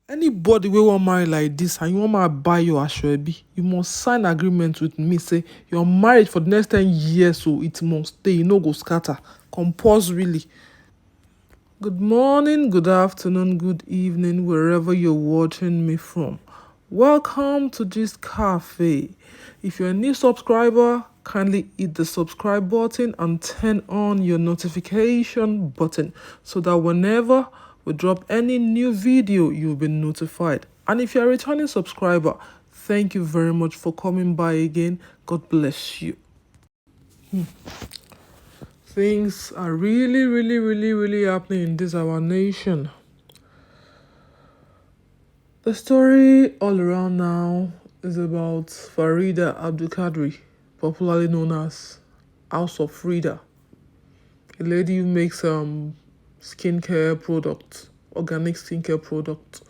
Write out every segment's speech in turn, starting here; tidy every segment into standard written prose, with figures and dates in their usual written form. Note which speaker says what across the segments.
Speaker 1: Anybody we want marry like this and you want to buy your ashwebi, you must sign agreement with me. Say you're married for the next 10 years, so it must stay. You no go scatter. Compulsorily. Good morning, good afternoon, good evening, wherever you're watching me from. Welcome to this cafe. If you're a new subscriber, kindly hit the subscribe button and turn on your notification button so that whenever we drop any new video, you'll be notified. And if you're a returning subscriber, thank you very much for coming by again. God bless you. Things are really happening in this our nation. The story all around now is about Phreedah'S, popularly known as House of Phreedah, a lady who makes skincare product, organic skincare product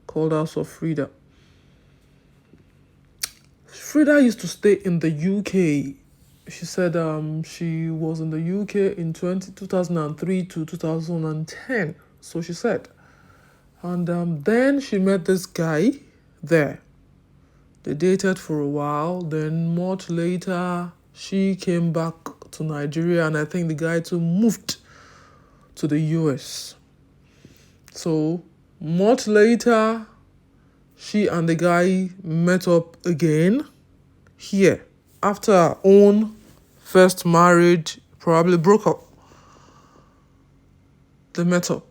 Speaker 1: called House of Phreedah. Phreedah used to stay in the UK. She said she was in the UK in 2003 to 2010. So she said. And then she met this guy there. They dated for a while. Then much later, she came back to Nigeria, and I think the guy too moved to the US. So much later, she and the guy met up again here after her own first marriage, probably broke up. They met up.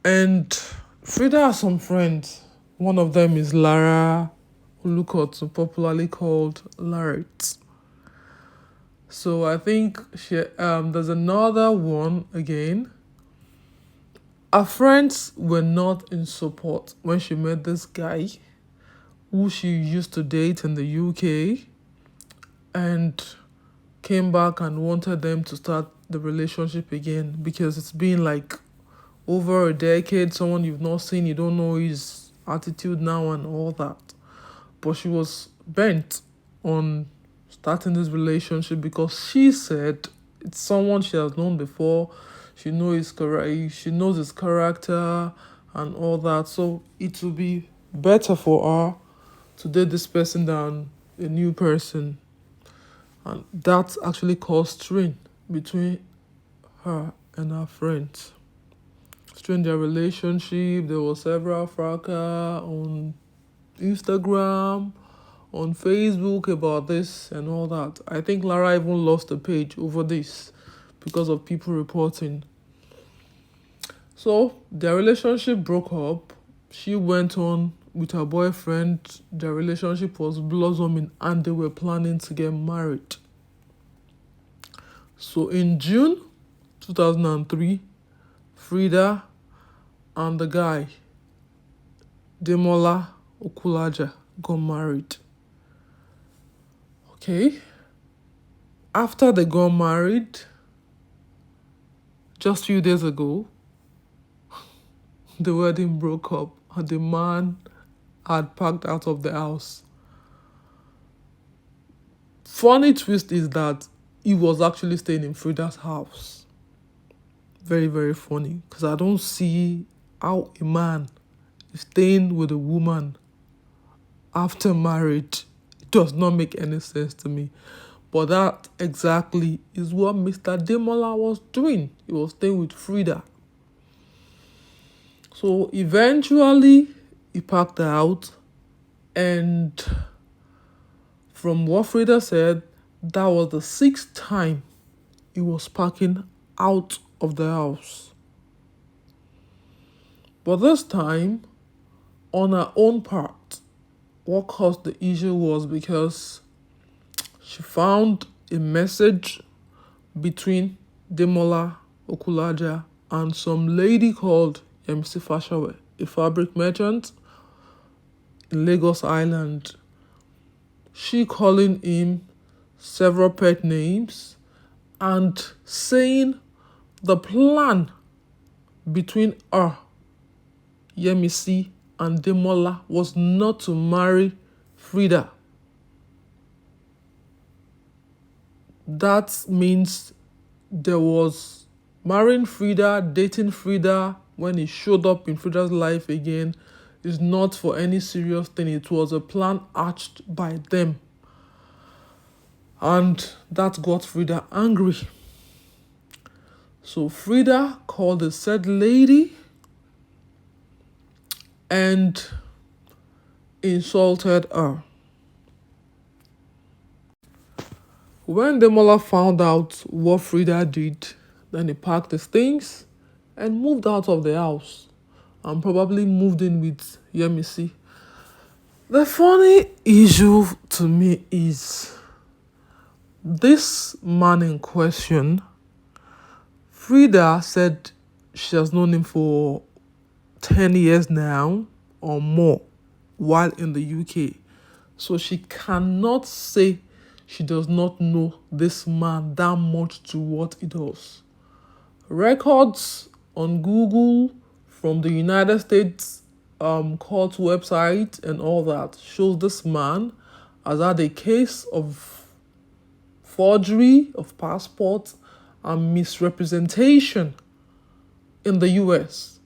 Speaker 1: And Phreedah has some friends. One of them is Lara Olukotun, popularly called LARRIT. So I think there's another one again. Her friends were not in support when she met this guy who she used to date in the UK and came back and wanted them to start the relationship again because it's been like over a decade, someone you've not seen, you don't know his attitude now and all that. But she was bent on starting this relationship because she said it's someone she has known before. She knows his character and all that. So it will be better for her to date this person than a new person. And that actually caused strain between her and her friends. Strain their relationship. There was several fracas on Instagram, on Facebook about this and all that. I think Lara even lost a page over this because of people reporting. So their relationship broke up. She went on with her boyfriend. Their relationship was blossoming and they were planning to get married. So in June 2003, Phreedah and the guy, Demola Okulaja, got married. Okay. After they got married, just a few days ago, the wedding broke up and the man had packed out of the house. Funny twist is that he was actually staying in Phreedah's house. Very funny, because I don't see how a man is staying with a woman after marriage. It does not make any sense to me. But that exactly is what Mr. Demola was doing. He was staying with Phreedah. So eventually, he packed out, and from what Phreedah said, that was the 6th time he was packing out of the house. But this time, on her own part, what caused the issue was because she found a message between Demola Okulaja and some lady called Yemisi Fasawe, a fabric merchant in Lagos Island. She calling him several pet names and saying the plan between her, Yemisi, and Demola was not to marry Phreedah. That means there was marrying Phreedah, dating Phreedah, when he showed up in Phreedah'S life again is not for any serious thing. It was a plan hatched by them. And that got Phreedah angry. So Phreedah called the said lady and insulted her. When Demola found out what Phreedah did, then he packed his things and moved out of the house and probably moved in with Yemisi. The funny issue to me is this man in question. Phreedah said she has known him for 10 years now or more while in the UK. So she cannot say she does not know this man that much to what he does. Records on Google from the United States court website and all that shows this man has had a case of forgery of passports and misrepresentation in the US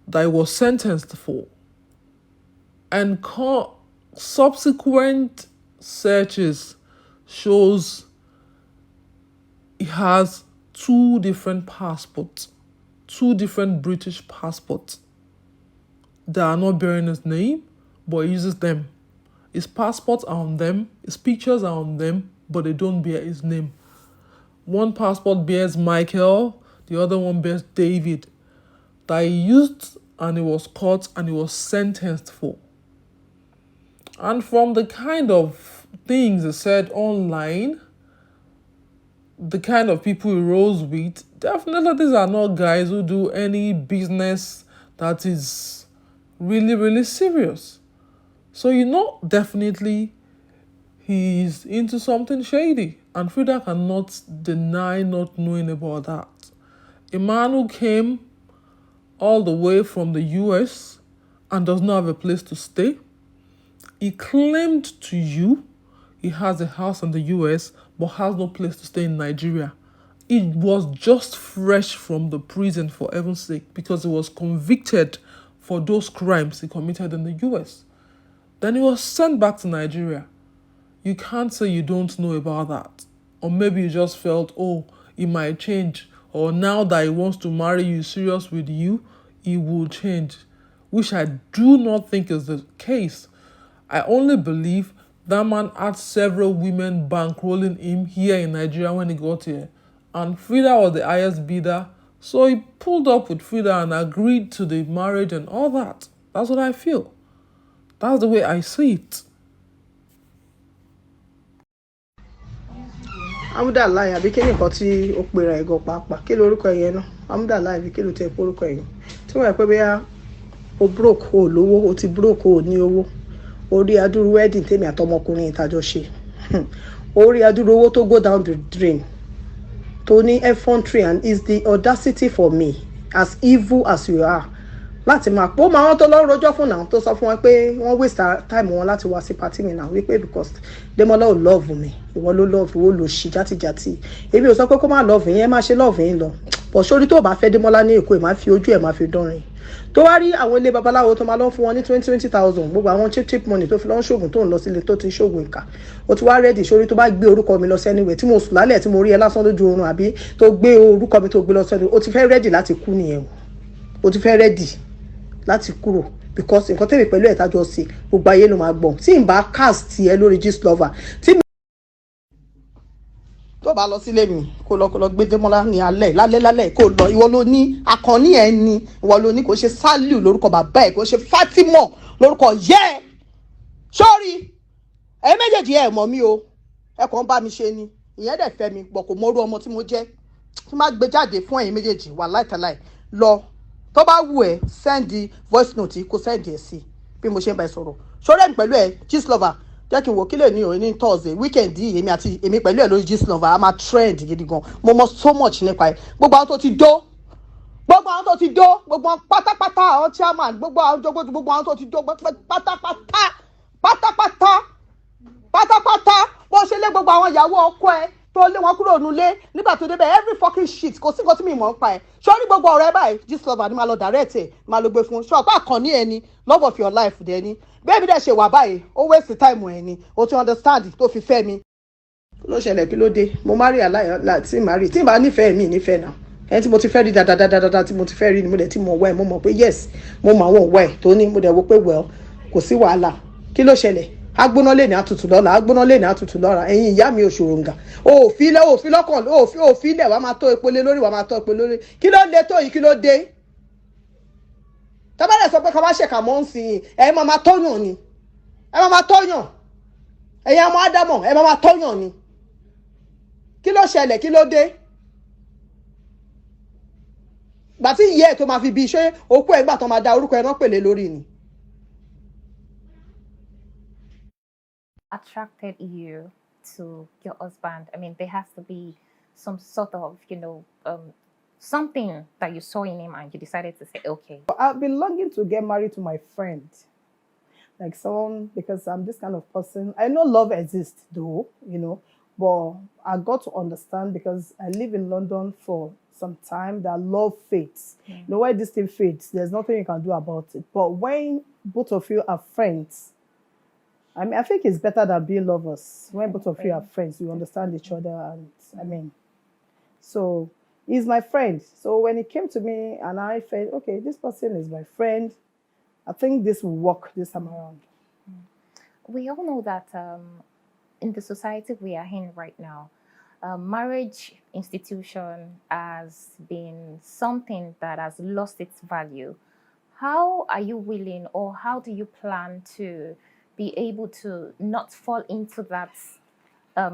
Speaker 1: that he was sentenced for. And subsequent searches shows he has 2 different passports, 2 different British passports that are not bearing his name, but he uses them. His passports are on them, his pictures are on them, but they don't bear his name. One passport bears Michael, the other one bears David, that he used and he was caught and he was sentenced for. And from the kind of things he said online, the kind of people he rose with, definitely these are not guys who do any business that is really, really serious. So definitely he's into something shady. And Phreedah cannot deny not knowing about that. A man who came all the way from the US and does not have a place to stay. He claimed to you he has a house in the US but has no place to stay in Nigeria. He was just fresh from the prison, for heaven's sake, because he was convicted for those crimes he committed in the US. Then he was sent back to Nigeria. You can't say you don't know about that. Or maybe you just felt, he might change. Or now that he wants to marry you, serious with you, he will change. Which I do not think is the case. I only believe that man had several women bankrolling him here in Nigeria when he got here. And Phreedah was the highest bidder. So he pulled up with Phreedah and agreed to the marriage and all that. That's what I feel. That's the way I see it.
Speaker 2: Amúdàláì àbí kí ni nǹkan tí ó pera ẹ̀gọ́ pàápàá kí lorúkọ ẹ̀yẹ náà Amúdàláì àbí kí ló tẹ̀ porúkọ ẹ̀yẹ tí wọ́n yẹ pé bóyá o broke o lówó o ti broke o ní owó orí adúrú wedding tèmi àtọmọkùnrin ìtajọ ṣe orí adúrú owó tó go down the drain tó ní effrontery and is the audacity for me as evil as you are láti máa pọ́ máa wọ́n tó lọ́ rojọ́ fún náà tó sọ fún wọn pé wọ́n waste time wọn láti wá sí party mi náà wípé because Demola ò love mi ìwọ ló love ìwọ ló ṣì játijàti èmi ò sọ pé kó má love yẹn má ṣe love yẹn lọ pọ̀ sórí tó bá fẹ́ Demola ní Èkó ẹ̀ má fi ojú ẹ̀ má fi dánrin tó wá rí àwọn ilé babaláwo tó máa lọ fún wọn ní 20,000 gbogbo àwọn cheap money tó fi lọ ń ṣoògùn tó ń lọ sílé tó ti ṣoògùn ìkà ó ti wá ready sórí tó bá gbé orúkọ mi lọ sẹ́niwẹ̀ tí mo sùn lálẹ́ tí mo rí ẹ lásán lójú oorun àbí tó gbé orúkọ mi tó gbé lọ sẹ́niwẹ̀ ó ti fẹ́ ready láti kú nìyẹn ó ti fẹ́ ready láti kúrò because nǹkan tẹ̀lé pẹ̀lú ẹ̀ tájọ́ sí gbogbo ayé ló máa gbọ́ tí n bá cast ẹ lórí Gistlover tí tó bá lọ sílé mi kó lọ gbé Demola ní lálẹ́ kó lọ ìwọ ló ní akànní ẹ ní ìwọ ló ní kò ṣe Saliu lórúkọ bàbá ẹ kò ṣe Fatima lórúkọ yẹ sórí ẹ méjèèjì ẹ mọ̀ mí o ẹ kàn bá mi ṣe ni ìyẹn dẹ̀ fẹ́ mi pọ̀ kò mọ́rú ọmọ tí mo jẹ́ tí má gbé jáde fún ẹ̀yin méjèèjì wà láìtàláì lọ tó bá wù ẹ́ send voice note kó send ẹ̀ sí bí mo ṣe ń bá ẹ sọ̀rọ̀ ṣọ́rẹ́ mi pẹ̀lú ẹ Gistlover jẹ́ kí n wò kí lè ní òní Thursday weekend yìí èmi pẹ̀lú ẹ̀ lórí Gistlover a máa trend gidi gan mo mọ so much nípa ẹ̀ gbogbo àwọn tó ti dó gbogbo àwọn pátápátá àwọn chairman gbogbo àwọn tó ti dó pátápátá bó ṣe lé gbogbo àwọn ìyàwó ọkọ ẹ tó lé wọn kúrò nulẹ̀ nígbà tó débẹ̀ every fucking shit kò sí nǹkan tí mi mọ̀ ń pa ẹ̀ sọ́rí gbogbo ọ̀rẹ́ báyìí Gistlover ni máa lọ direct ẹ̀ máa lọ gbé fún ṣọ́ọ̀pá àkànní ẹni love of your life dẹ̀ ni bẹ́ẹ̀ bí dẹ̀ ṣe wà báyìí ó waste time ẹ̀ ni o ti understand tó fi fẹ́ mi. ló ṣẹlẹ̀ kí ló dé mo marry tí marry tí màá nífẹ̀ẹ́ mi nífẹ̀ẹ́ náà ẹni tí mo ti fẹ́ rí dáadáa tí mo ti fẹ́ rí ni mo dẹ̀ ti mọ̀ wá ẹ̀ mo mọ̀ pé yes mo mọ̀ àwọn òwá ẹ̀ tó ní mo dẹ̀ wo pé well kò sí wàhálà kí ló ṣẹlẹ̀ agbóná lè ní àtútù lọ́la agbóná lè ní àtútù lọ́la ẹ̀yin ìyá mi òṣòròǹgà òfin lọ́kàn òfin lẹ̀ wàá máa tó epo lé lórí wàá máa tó epo lórí kí ló dé tó yìí kí ló dé tábàlẹ̀ sọ pé ká má ṣèkà mọ́ ń sìn ẹ̀ máa máa tọ́yàn ni ẹ̀ máa máa tọ́yàn ẹ̀yin ọmọ ádámọ̀ ẹ̀ máa máa tọ́yàn ni kí ló ṣẹlẹ̀ kí ló dé gbà tí ìyá ẹ̀ tó máa fi bí ṣé okú ẹ̀ gbà tó máa da orúkọ ẹ̀ náà pèlè lórí ni.
Speaker 3: Attracted you to your husband? I mean, there has to be some sort of, something that you saw in him and you decided to say, okay.
Speaker 2: I've been longing to get married to my friend, like someone, because I'm this kind of person. I know love exists though, but I got to understand because I live in London for some time that love fades. Why this thing fades, there's nothing you can do about it. But when both of you are friends, I think it's better than being lovers. When both of you are friends, you understand each other. And so he's my friend. So when he came to me and I felt, okay, this person is my friend, I think this will work this time around.
Speaker 3: We all know that in the society we are in right now, marriage institution has been something that has lost its value. How are you willing, or how do you plan to be able to not fall into that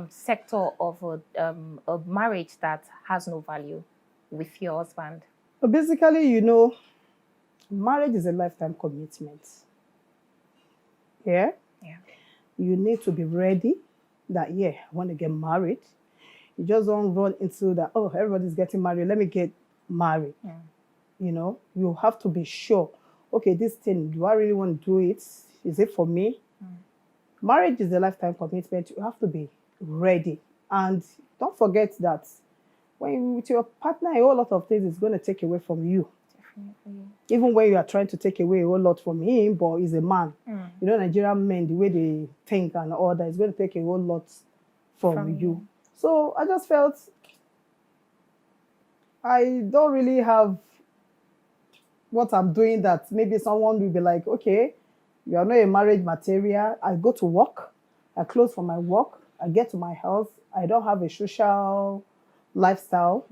Speaker 3: sector of a marriage that has no value with your husband?
Speaker 2: But basically, marriage is a lifetime commitment. Yeah?
Speaker 3: Yeah.
Speaker 2: You need to be ready that, I want to get married. You just don't run into that, oh, everybody's getting married, let me get married. You have to be sure, okay, this thing, do I really want to do it? Is it for me? Marriage is a lifetime commitment. You have to be ready. And don't forget that when you're with your partner, a whole lot of things is going to take away from you.
Speaker 3: Definitely.
Speaker 2: Even when you are trying to take away a whole lot from him, but he's a man. Nigerian men, the way they think and all that, is going to take a whole lot from you. So I just felt I don't really have what I'm doing that maybe someone will be like, okay, you are not a marriage material. I go to work, I close for my work, I get to my house, I don't have a social lifestyle.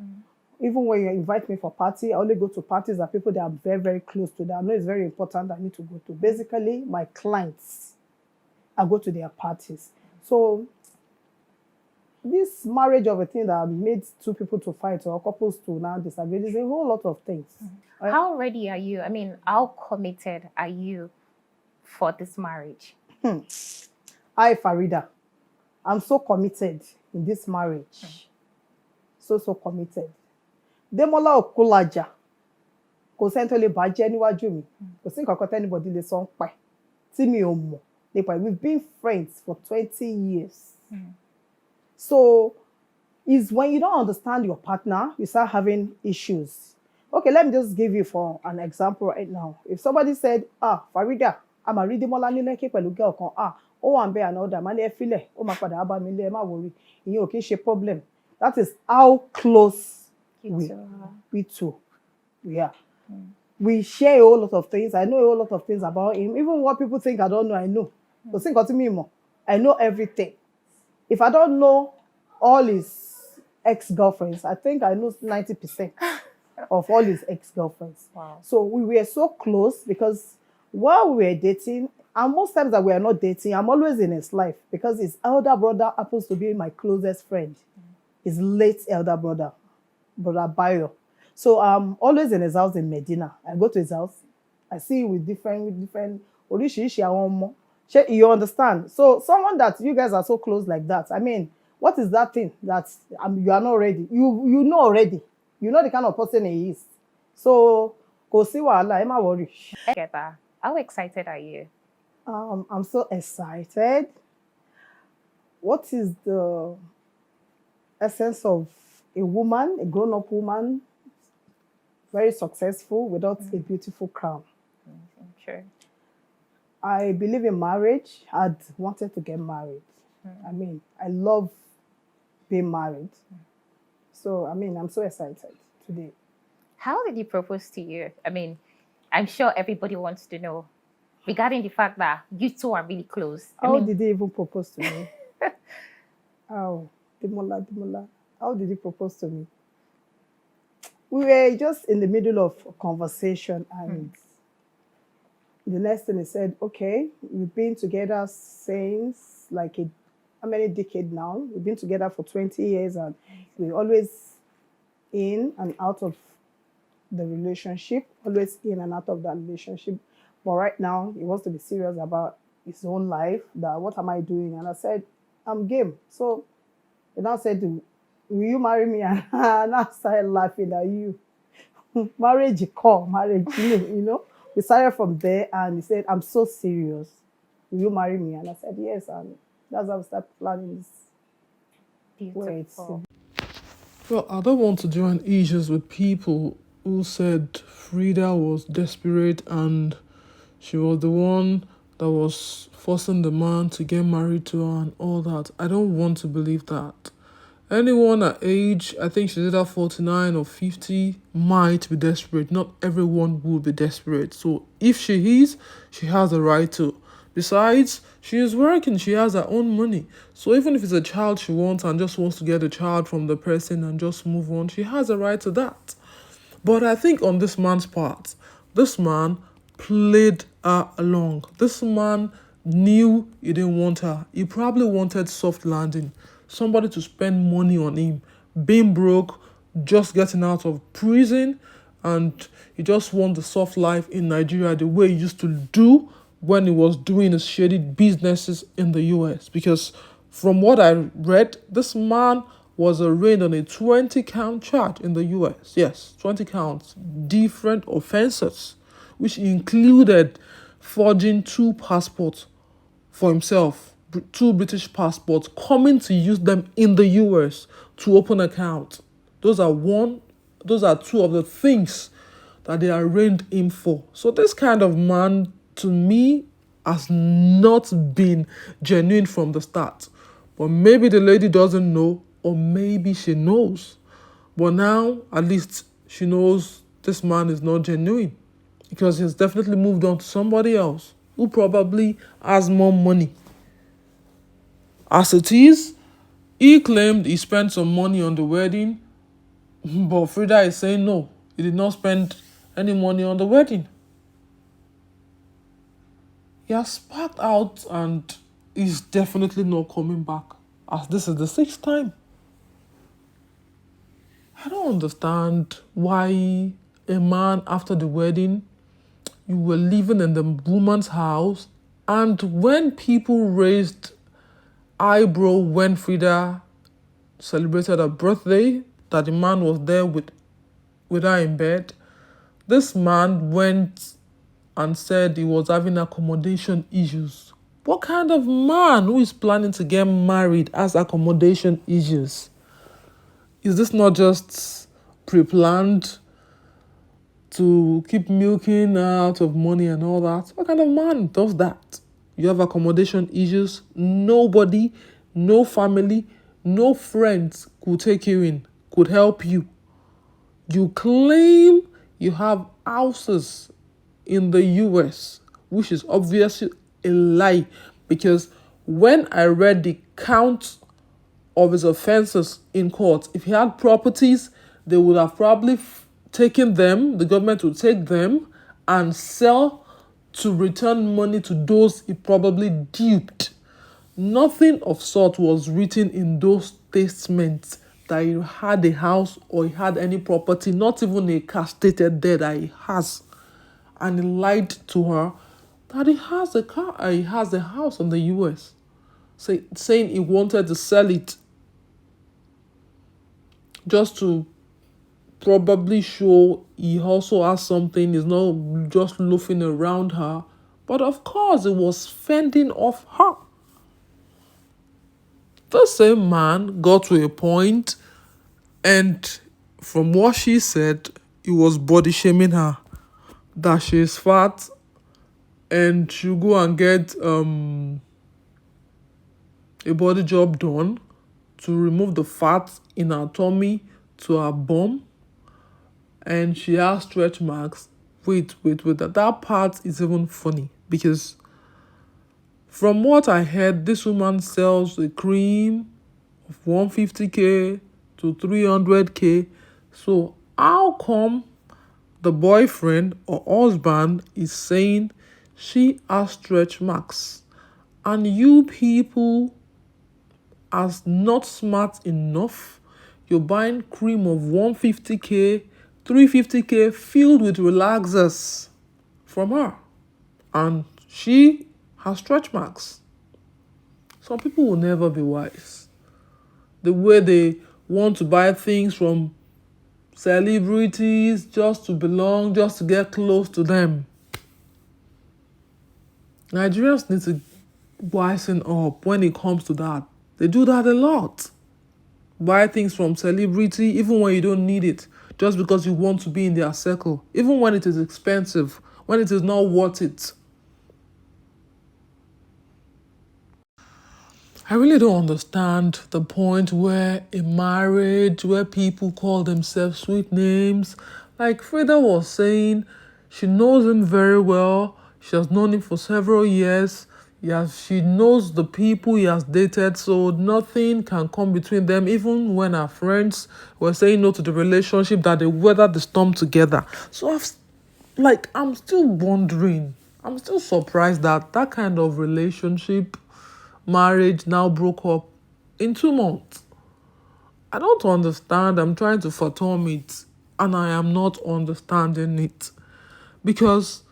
Speaker 2: Even when you invite me for party, I only go to parties that people that are very, very close to that I know it's very important I need to go to. Basically, my clients, I go to their parties. So this marriage of a thing that made two people to fight or couples to now disagree is a whole lot of things.
Speaker 3: How ready are you? I mean, how committed are you for this marriage?
Speaker 2: I, Phreedah, I'm so committed in this marriage. So committed. Demola Okulaja, kò sẹ́ni tó lè bàjẹ́ níwájú mi. Kò sí nǹkan kan anybody lè sọ ń pa tí mi ò mọ̀ nípa. We've been friends for 20 years. So it's when you don't understand your partner, you start having issues. Okay, let me just give you for an example right now. If somebody said, Phreedah, I'm a reading Demola ní Lekki pẹ̀lú girl kan, ó wà ń bẹ àná ọ̀dà, má ní ẹ filẹ̀, ó máa padà bá mi lé, ẹ má worry, ìyẹn ò kì í ṣe problem. That is how close we two. Yeah. We share a whole lot of things. I know a whole lot of things about him. Even what people think I don't know, I know. But think to me more. I know everything. If I don't know all his ex-girlfriends, I think I know 90% of all his ex-girlfriends.
Speaker 3: Wow.
Speaker 2: So we were so close because while we were dating, and most times that we are not dating, I'm always in his life because his elder brother happens to be my closest friend. His late elder brother, Brother Bayo. So I'm always in his house in Medina. I go to his house. I see with different you understand? So someone that you guys are so close like that, I mean, what is that thing that you are not ready? You know already. You know the kind of person he is. So go see wahala, am I worry?
Speaker 3: Together. How excited are you?
Speaker 2: I'm so excited. What is the essence of a woman, a grown-up woman, very successful without a beautiful crown.
Speaker 3: Sure.
Speaker 2: I believe in marriage. I'd wanted to get married. I mean, I love being married. So, I mean, I'm so excited today.
Speaker 3: How did he propose to you? I mean, I'm sure everybody wants to know regarding the fact that you two are really close.
Speaker 2: How did he even propose to me? How? Demola. How did he propose to me? We were just in the middle of a conversation, and the next thing he said, okay, we've been together since how many decades now? We've been together for 20 years, and we're always in and out of the relationship, always in and out of that relationship. But right now, he wants to be serious about his own life, that what am I doing? And I said, I'm game. So he now said, will you marry me? And I started laughing at you. Marriage, you know. We started from there, and he said, I'm so serious. Will you marry me? And I said, yes. And that's how we started planning this.
Speaker 3: Beautiful.
Speaker 1: Well, I don't want to join issues with people who said Phreedah was desperate and she was the one that was forcing the man to get married to her and all that. I don't want to believe that. Anyone at age, I think she's either 49 or 50, might be desperate. Not everyone will be desperate. So if she is, she has the right to. Besides, she is working. She has her own money. So even if it's a child she wants and just wants to get a child from the person and just move on, she has a right to that. But I think on this man's part, this man played her along. This man knew he didn't want her. He probably wanted soft landing. Somebody to spend money on him. Being broke, just getting out of prison, and he just wants the soft life in Nigeria the way he used to do when he was doing his shady businesses in the US. Because from what I read, this man was arraigned on a 20-count charge in the US. Yes, 20 counts. Different offenses, which included forging 2 passports for himself, 2 British passports, coming to use them in the US to open account. Those are 2 of the things that they arraigned him for. So this kind of man, to me, has not been genuine from the start. But maybe the lady doesn't know, or maybe she knows. But now, at least, she knows this man is not genuine, because he's definitely moved on to somebody else who probably has more money. As it is, he claimed he spent some money on the wedding, but Phreedah is saying no, he did not spend any money on the wedding. He has sparked out and is definitely not coming back, as this is the 6th time. I don't understand why a man after the wedding, you were living in the woman's house, and when people raised eyebrow when Phreedah celebrated her birthday, that the man was there with her in bed, this man went and said he was having accommodation issues. What kind of man who is planning to get married has accommodation issues? Is this not just pre-planned to keep milking out of money and all that? What kind of man does that? You have accommodation issues. Nobody, no family, no friends could take you in, could help you. You claim you have houses in the US, which is obviously a lie, because when I read the count of his offenses in court, if he had properties, they would have probably taken them, the government would take them and sell to return money to those he probably duped. Nothing of sort was written in those statements that he had a house or he had any property, not even a car stated there that he has. And he lied to her that he has a car, he has a house in the US, saying he wanted to sell it just to probably show he also has something, he's not just loafing around her. But of course, it was fending off her. The same man got to a point, and from what she said, he was body shaming her, that she is fat and she'll go and get a body job done to remove the fat in her tummy to her bum, and she has stretch marks. Wait, that part is even funny because from what I heard, this woman sells a cream of 150k to 300k. So how come the boyfriend or husband is saying she has stretch marks, and you people as not smart enough, you're buying cream of 150k, 350k filled with relaxers from her, and she has stretch marks? Some people will never be wise. The way they want to buy things from celebrities just to belong, just to get close to them. Nigerians need to wisen up when it comes to that. They do that a lot. Buy things from celebrity even when you don't need it, just because you want to be in their circle, even when it is expensive, when it is not worth it. I really don't understand the point where in marriage, where people call themselves sweet names. Like Phreedah was saying, she knows him very well. She has known him for several years. Yes, she knows the people he has dated, so nothing can come between them. Even when her friends were saying no to the relationship, that they weathered the storm together. So I'm still wondering. I'm still surprised that that kind of relationship, marriage, now broke up in 2 months. I don't understand. I'm trying to fathom it, and I am not understanding it, because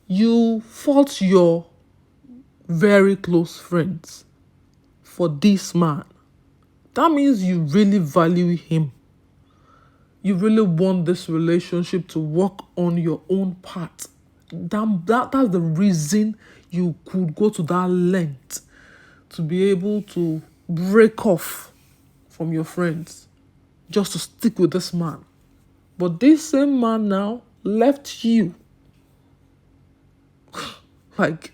Speaker 1: you fought your very close friends for this man. That means you really value him. You really want this relationship to work on your own part. That's the reason you could go to that length to be able to break off from your friends just to stick with this man. But this same man now left you. Like,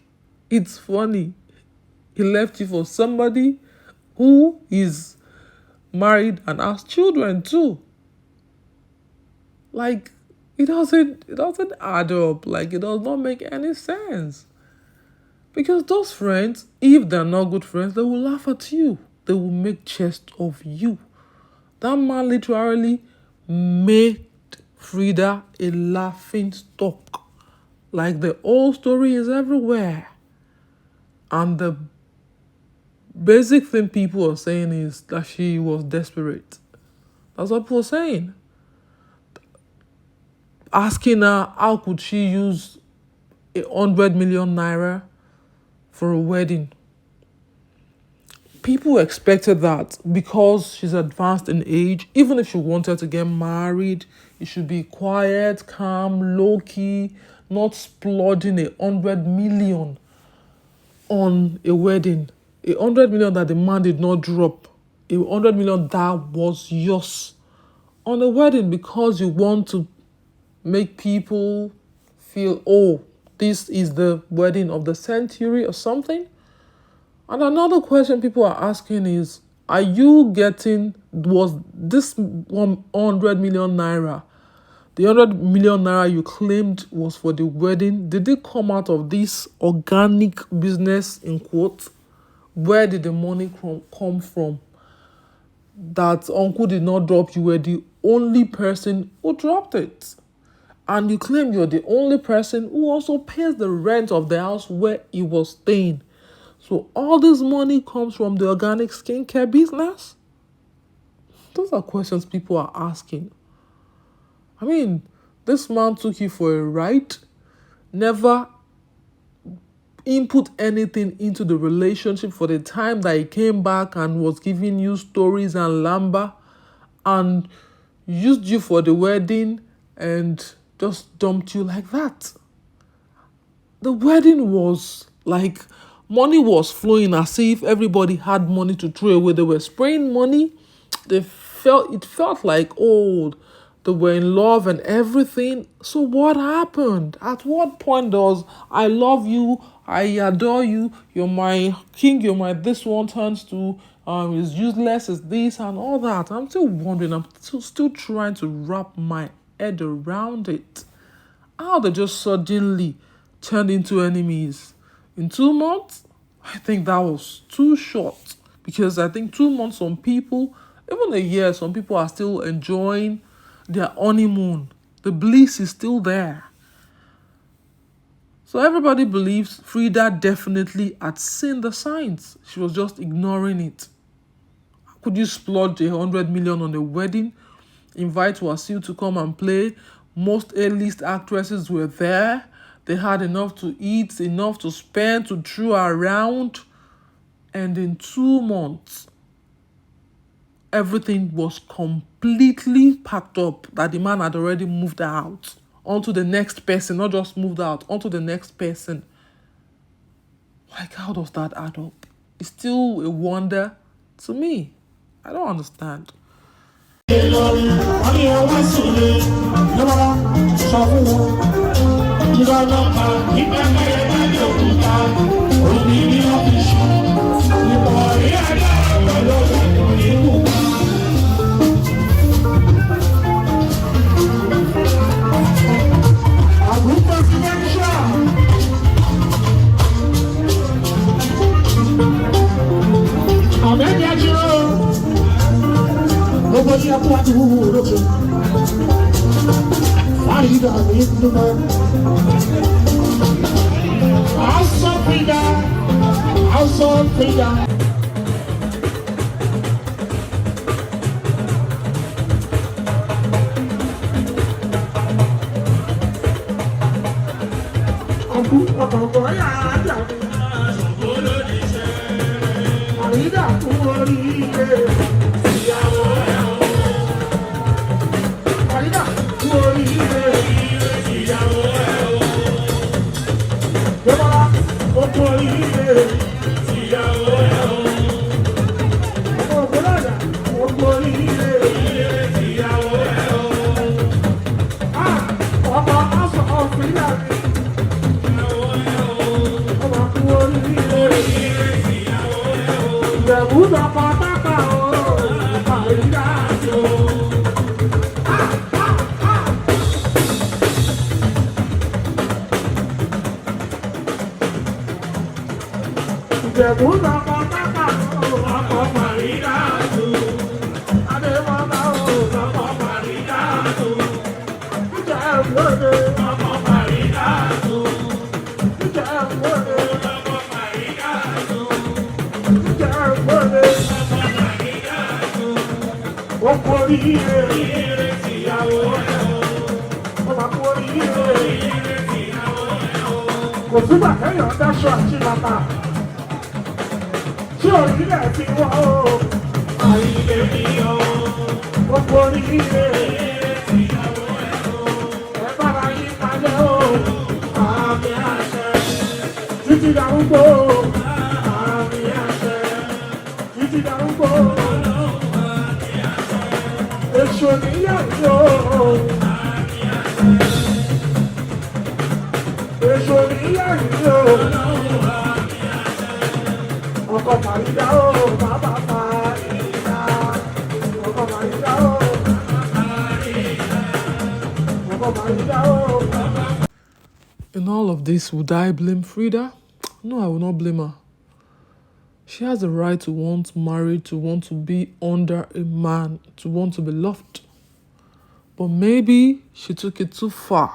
Speaker 1: it's funny. He left you for somebody who is married and has children too. Like, it doesn't add up. Like, it does not make any sense. Because those friends, if they're not good friends, they will laugh at you. They will make jest of you. That man literally made Phreedah a laughing stock. Like, the old story is everywhere. And the basic thing people are saying is that she was desperate. That's what people are saying. Asking her how could she use 100 million naira for a wedding. People expected that because she's advanced in age, even if she wanted to get married, it should be quiet, calm, low-key, not splurging 100 million on a wedding. 100 million that the man did not drop. 100 million that was yours on a wedding because you want to make people feel, oh, this is the wedding of the century or something. And another question people are asking is, are you getting, was this 100 million naira, the 100 million naira you claimed was for the wedding, did it come out of this organic business, in quotes? Where did the money come from? That uncle did not drop, you were the only person who dropped it. And you claim you're the only person who also pays the rent of the house where he was staying. So all this money comes from the organic skincare business? Those are questions people are asking. I mean, this man took you for a ride, never input anything into the relationship for the time that he came back and was giving you stories and lamba, and used you for the wedding and just dumped you like that. The wedding was like Money was flowing as if everybody had money to throw away. They were spraying money. It felt like, oh, they were in love and everything. So what happened? At what point does I love you, I adore you, you're my king, you're my this one turns to is useless, is this and all that? I'm still wondering, I'm still trying to wrap my head around it. How they just suddenly turned into enemies in 2 months? I think that was too short, because I think 2 months, some people, even a year, some people are still enjoying their honeymoon. The bliss is still there. So everybody believes Phreedah definitely had seen the signs. She was just ignoring it. How could you splurge 100 million on a wedding? Invite Wasiu to come and play. Most A-list actresses were there. They had enough to eat, enough to spend, to throw around. And in 2 months, everything was completely packed up, that the man had already moved out onto the next person, not just moved out, onto the next person. Like, how does that add up? It's still a wonder to me. I don't understand. In all of this, would I blame Phreedah? No, I will not blame her. She has the right to want married, to want to be under a man, to want to be loved. But maybe she took it too far,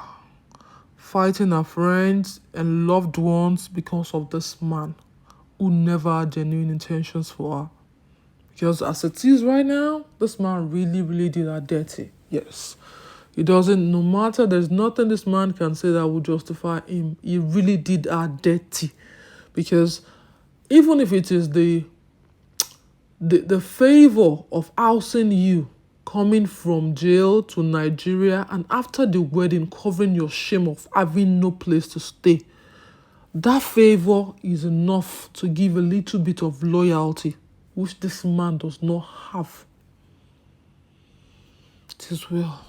Speaker 1: fighting her friends and loved ones because of this man who never had genuine intentions for her. Because as it is right now, this man really, really did her dirty. Yes. He doesn't, no matter, there's nothing this man can say that would justify him. He really did her dirty. Because even if it is the favor of housing you, coming from jail to Nigeria, and after the wedding covering your shame of having no place to stay, That favor is enough to give a little bit of loyalty, which this man does not have. It is well.